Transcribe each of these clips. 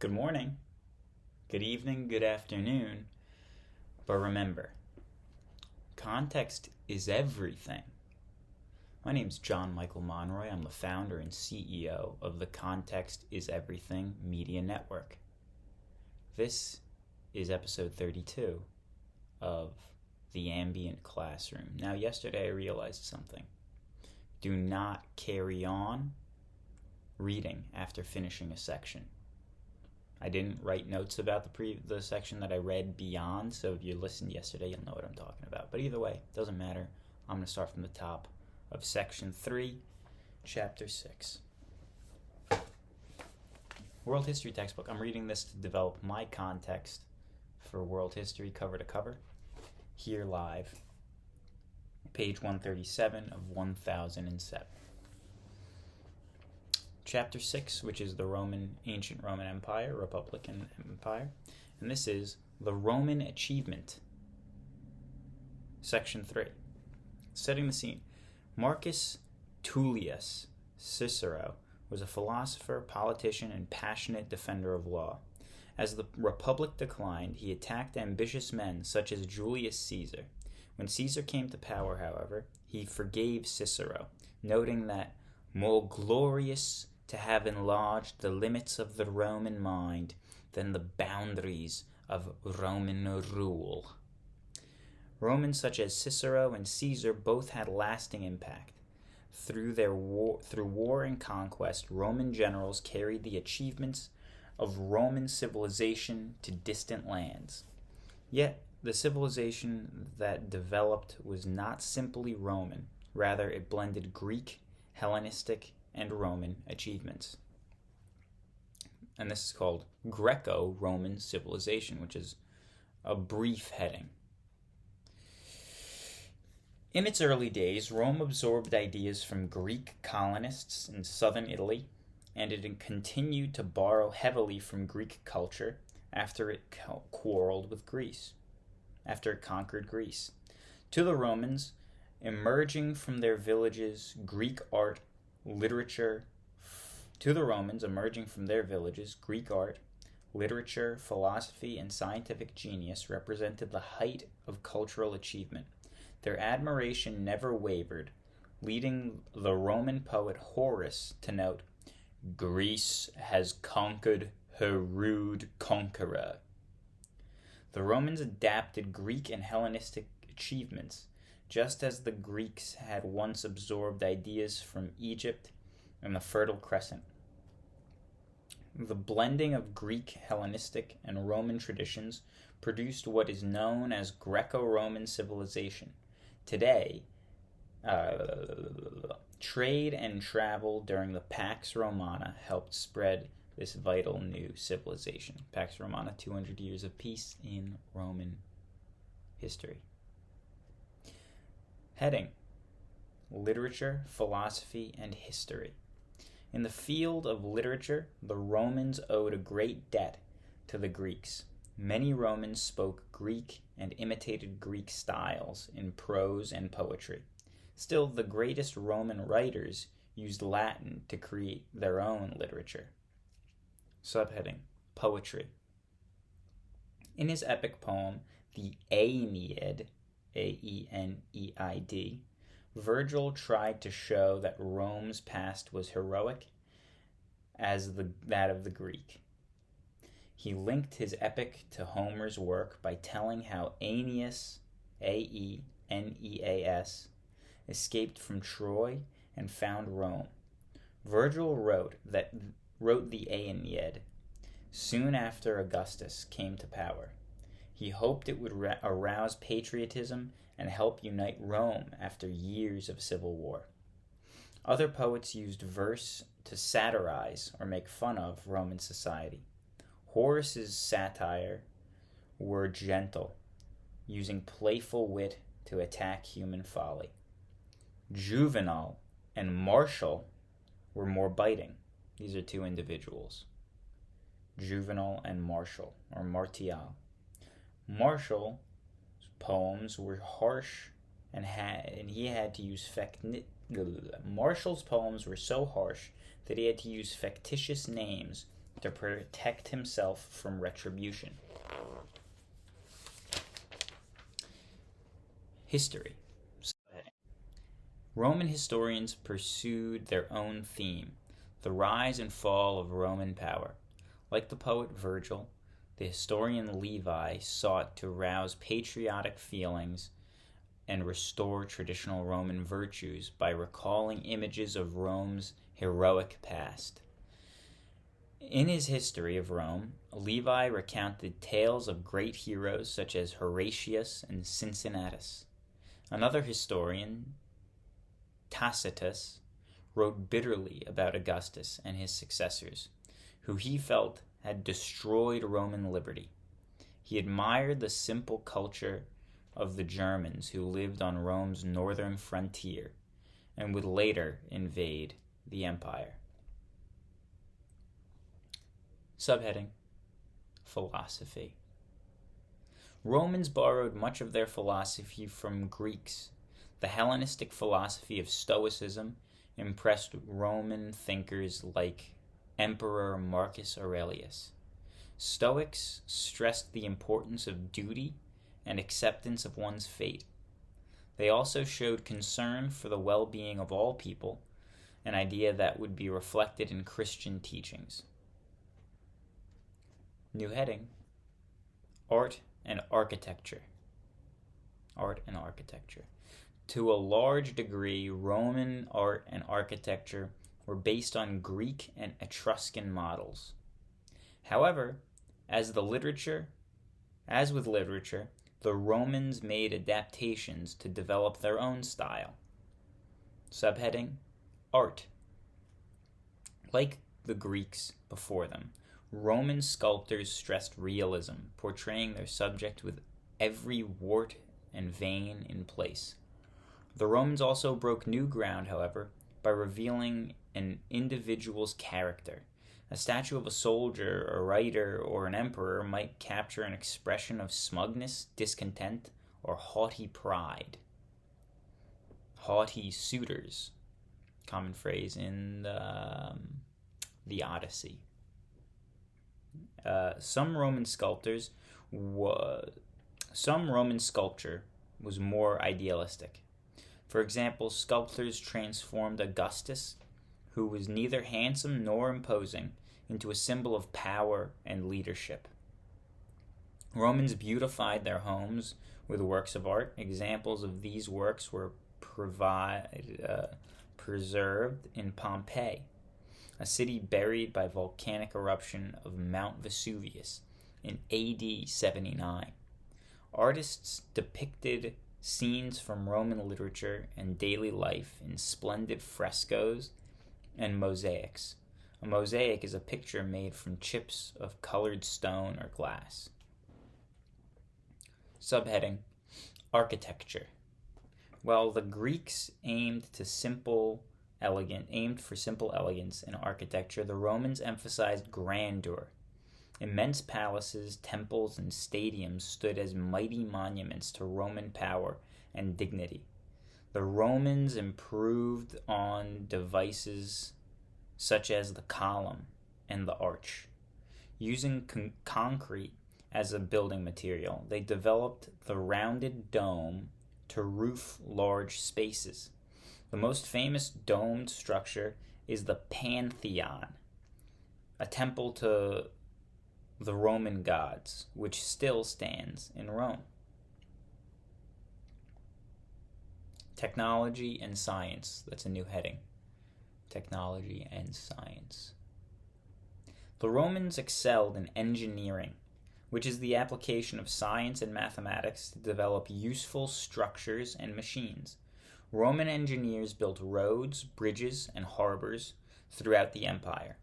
Good morning, good evening, good afternoon. But remember, context is everything. My name's John Michael Monroy. I'm the founder and CEO of the Context is Everything Media Network. This is episode 32 of The Ambient Classroom. Now, yesterday I realized something. Do not carry on reading after finishing a section. I didn't write notes about the section that I read beyond, so if you listened yesterday, you'll know what I'm talking about. But either way, doesn't matter. I'm going to start from the top of section 3, chapter 6. World history textbook. I'm reading this to develop my context for world history cover to cover. Here live. Page 137 of 1007. Chapter 6, which is the ancient Roman Empire, Republican Empire. And this is the Roman Achievement. Section 3. Setting the scene. Marcus Tullius Cicero was a philosopher, politician, and passionate defender of law. As the Republic declined, he attacked ambitious men such as Julius Caesar. When Caesar came to power, however, he forgave Cicero, noting that more glorious to have enlarged the limits of the Roman mind than the boundaries of Roman rule. Romans such as Cicero and Caesar both had lasting impact. Through war and conquest, Roman generals carried the achievements of Roman civilization to distant lands. Yet, the civilization that developed was not simply Roman. Rather, it blended Greek, Hellenistic, and Roman achievements. And this is called Greco-Roman civilization, which is a brief heading. In its early days, Rome absorbed ideas from Greek colonists in southern Italy, and it continued to borrow heavily from Greek culture after it conquered Greece. To the Romans, emerging from their villages, Greek art, literature, philosophy, and scientific genius represented the height of cultural achievement. Their admiration never wavered, leading the Roman poet Horace to note, "Greece has conquered her rude conqueror." The Romans adapted Greek and Hellenistic achievements, just as the Greeks had once absorbed ideas from Egypt and the Fertile Crescent. The blending of Greek, Hellenistic, and Roman traditions produced what is known as Greco-Roman civilization. Today, trade and travel during the Pax Romana helped spread this vital new civilization. Pax Romana, 200 years of peace in Roman history. Heading: Literature, Philosophy, and History. In the field of literature, the Romans owed a great debt to the Greeks. Many Romans spoke Greek and imitated Greek styles in prose and poetry. Still, the greatest Roman writers used Latin to create their own literature. Subheading: Poetry. In his epic poem, the AENIED, AENEID, Virgil tried to show that Rome's past was heroic as that of the Greek. He linked his epic to Homer's work by telling how Aeneas, Aeneas, escaped from Troy and found Rome. Virgil wrote the Aeneid soon after Augustus came to power. He hoped it would arouse patriotism and help unite Rome after years of civil war. Other poets used verse to satirize or make fun of Roman society. Horace's satire were gentle, using playful wit to attack human folly. Juvenal and Martial were more biting. These are two individuals. Juvenal and Martial, or Martial. Martial's poems were harsh and he had to use Martial's poems were so harsh that he had to use fictitious names to protect himself from retribution. History. Roman historians pursued their own theme, the rise and fall of Roman power. Like the poet Virgil, the historian Levi sought to rouse patriotic feelings and restore traditional Roman virtues by recalling images of Rome's heroic past. In his history of Rome, Levi recounted tales of great heroes such as Horatius and Cincinnatus. Another historian, Tacitus, wrote bitterly about Augustus and his successors, who he felt had destroyed Roman liberty. He admired the simple culture of the Germans who lived on Rome's northern frontier and would later invade the empire. Subheading: Philosophy. Romans borrowed much of their philosophy from Greeks. The Hellenistic philosophy of Stoicism impressed Roman thinkers like Emperor Marcus Aurelius. Stoics stressed the importance of duty and acceptance of one's fate. They also showed concern for the well-being of all people, an idea that would be reflected in Christian teachings. New heading: Art and Architecture. Art and Architecture. To a large degree, Roman art and architecture were based on Greek and Etruscan models. However, as with literature, the Romans made adaptations to develop their own style. Subheading: Art. Like the Greeks before them, Roman sculptors stressed realism, portraying their subject with every wart and vein in place. The Romans also broke new ground, however, by revealing an individual's character. A statue of a soldier, a writer, or an emperor might capture an expression of smugness, discontent, or haughty pride. Haughty suitors, common phrase in the Odyssey. Some Roman sculpture was more idealistic. For example, sculptors transformed Augustus, who was neither handsome nor imposing, into a symbol of power and leadership. Romans beautified their homes with works of art. Examples of these works were preserved in Pompeii, a city buried by volcanic eruption of Mount Vesuvius in AD 79. Artists depicted scenes from Roman literature and daily life in splendid frescoes and mosaics. A mosaic is a picture made from chips of colored stone or glass. Subheading: Architecture. While the Greeks aimed for simple elegance in architecture, the Romans emphasized grandeur. Immense palaces, temples, and stadiums stood as mighty monuments to Roman power and dignity. The Romans improved on devices such as the column and the arch. Using concrete as a building material, they developed the rounded dome to roof large spaces. The most famous domed structure is the Pantheon, a temple to the Roman gods, which still stands in Rome. Technology and science. That's a new heading. Technology and science. The Romans excelled in engineering, which is the application of science and mathematics to develop useful structures and machines. Roman engineers built roads, bridges, and harbors throughout the empire.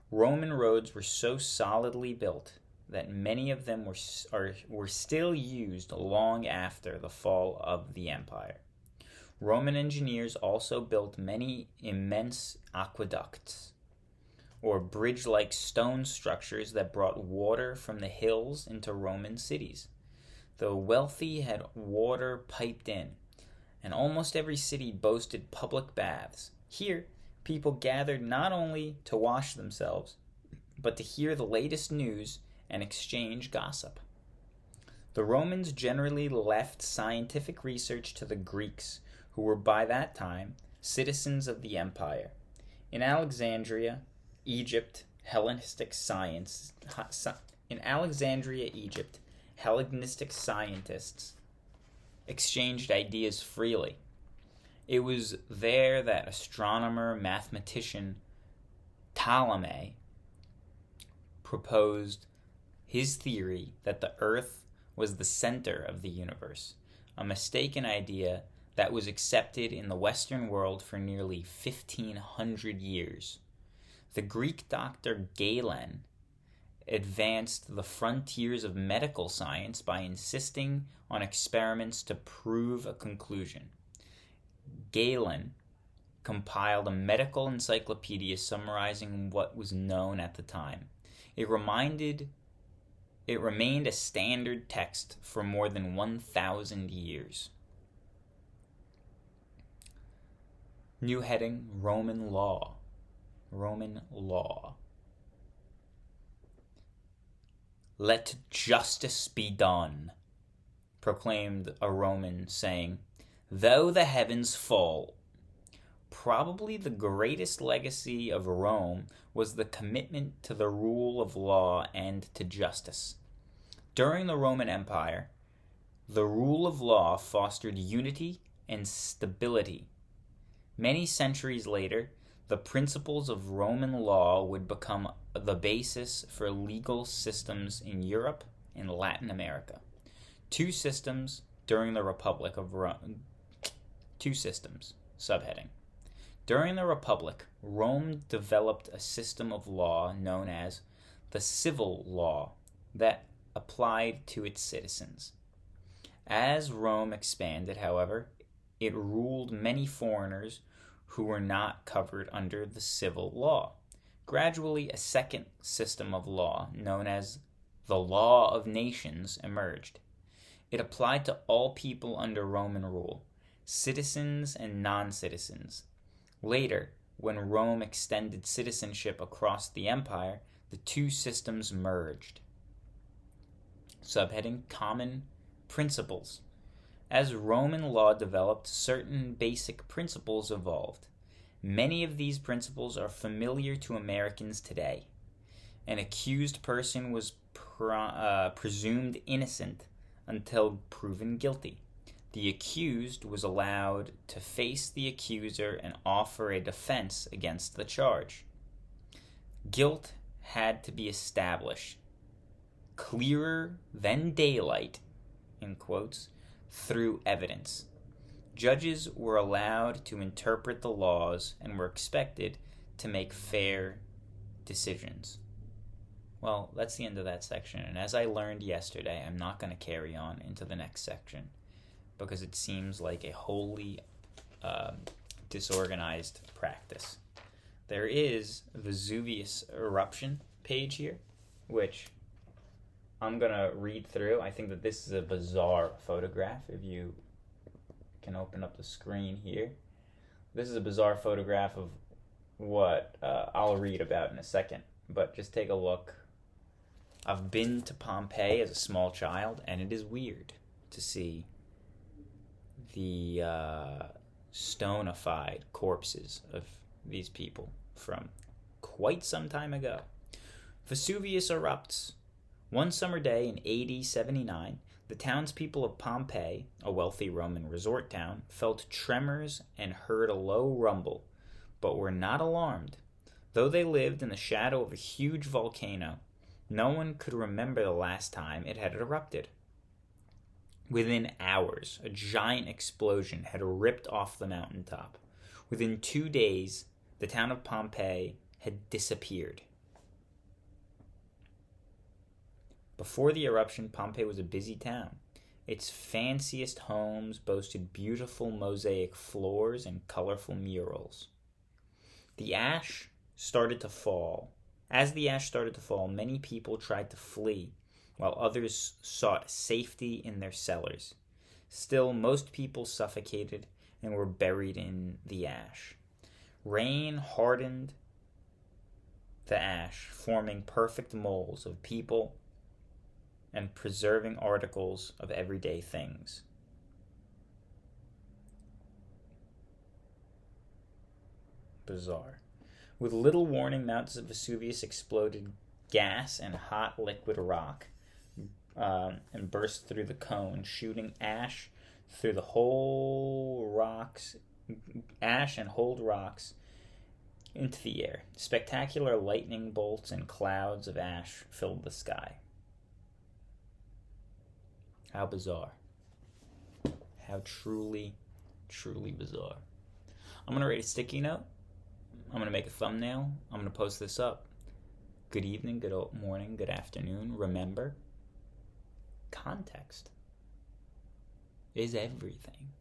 Roman roads were so solidly built that many of them were still used long after the fall of the empire. Roman engineers also built many immense aqueducts, or bridge-like stone structures that brought water from the hills into Roman cities. The wealthy had water piped in, and almost every city boasted public baths. Here, people gathered not only to wash themselves, but to hear the latest news and exchange gossip. The Romans generally left scientific research to the Greeks, who were by that time citizens of the empire. In Alexandria, Egypt, Hellenistic scientists exchanged ideas freely. It was there that astronomer, mathematician Ptolemy proposed his theory that the Earth was the center of the universe, a mistaken idea that was accepted in the Western world for nearly 1,500 years. The Greek doctor Galen advanced the frontiers of medical science by insisting on experiments to prove a conclusion. Galen compiled a medical encyclopedia summarizing what was known at the time. It remained a standard text for more than 1,000 years. New heading, Roman law. Roman law. "Let justice be done," proclaimed a Roman, saying, "though the heavens fall." Probably the greatest legacy of Rome was the commitment to the rule of law and to justice. During the Roman Empire, the rule of law fostered unity and stability. Many centuries later, the principles of Roman law would become the basis for legal systems in Europe and Latin America. Two systems during the Republic of Rome. Subheading. During the Republic, Rome developed a system of law known as the civil law that applied to its citizens. As Rome expanded, however, it ruled many foreigners who were not covered under the civil law. Gradually, a second system of law, known as the law of nations, emerged. It applied to all people under Roman rule, citizens and non-citizens. Later, when Rome extended citizenship across the empire, the two systems merged. Subheading, Common Principles. As Roman law developed, certain basic principles evolved. Many of these principles are familiar to Americans today. An accused person was presumed innocent until proven guilty. The accused was allowed to face the accuser and offer a defense against the charge. Guilt had to be established, clearer than daylight, in quotes, through evidence. Judges were allowed to interpret the laws and were expected to make fair decisions. Well, that's the end of that section, and as I learned yesterday, I'm not going to carry on into the next section because it seems like a wholly disorganized practice. There is Vesuvius eruption page here, which I'm going to read through. I think that this is a bizarre photograph. If you can open up the screen here. This is a bizarre photograph of what I'll read about in a second. But just take a look. I've been to Pompeii as a small child, and it is weird to see the stonified corpses of these people from quite some time ago. Vesuvius erupts. One summer day in AD 79, the townspeople of Pompeii, a wealthy Roman resort town, felt tremors and heard a low rumble, but were not alarmed. Though they lived in the shadow of a huge volcano, no one could remember the last time it had erupted. Within hours, a giant explosion had ripped off the mountaintop. Within 2 days, the town of Pompeii had disappeared. Before the eruption, Pompeii was a busy town. Its fanciest homes boasted beautiful mosaic floors and colorful murals. The ash started to fall. As the ash started to fall, many people tried to flee, while others sought safety in their cellars. Still, most people suffocated and were buried in the ash. Rain hardened the ash, forming perfect molds of people and preserving articles of everyday things. Bizarre. With little warning, mountains of Vesuvius exploded gas and hot liquid rock and burst through the cone, shooting ash through the whole rocks, ash and whole rocks into the air. Spectacular lightning bolts and clouds of ash filled the sky. How bizarre. How truly, truly bizarre. I'm going to write a sticky note. I'm going to make a thumbnail. I'm going to post this up. Good evening, good morning, good afternoon. Remember, context is everything.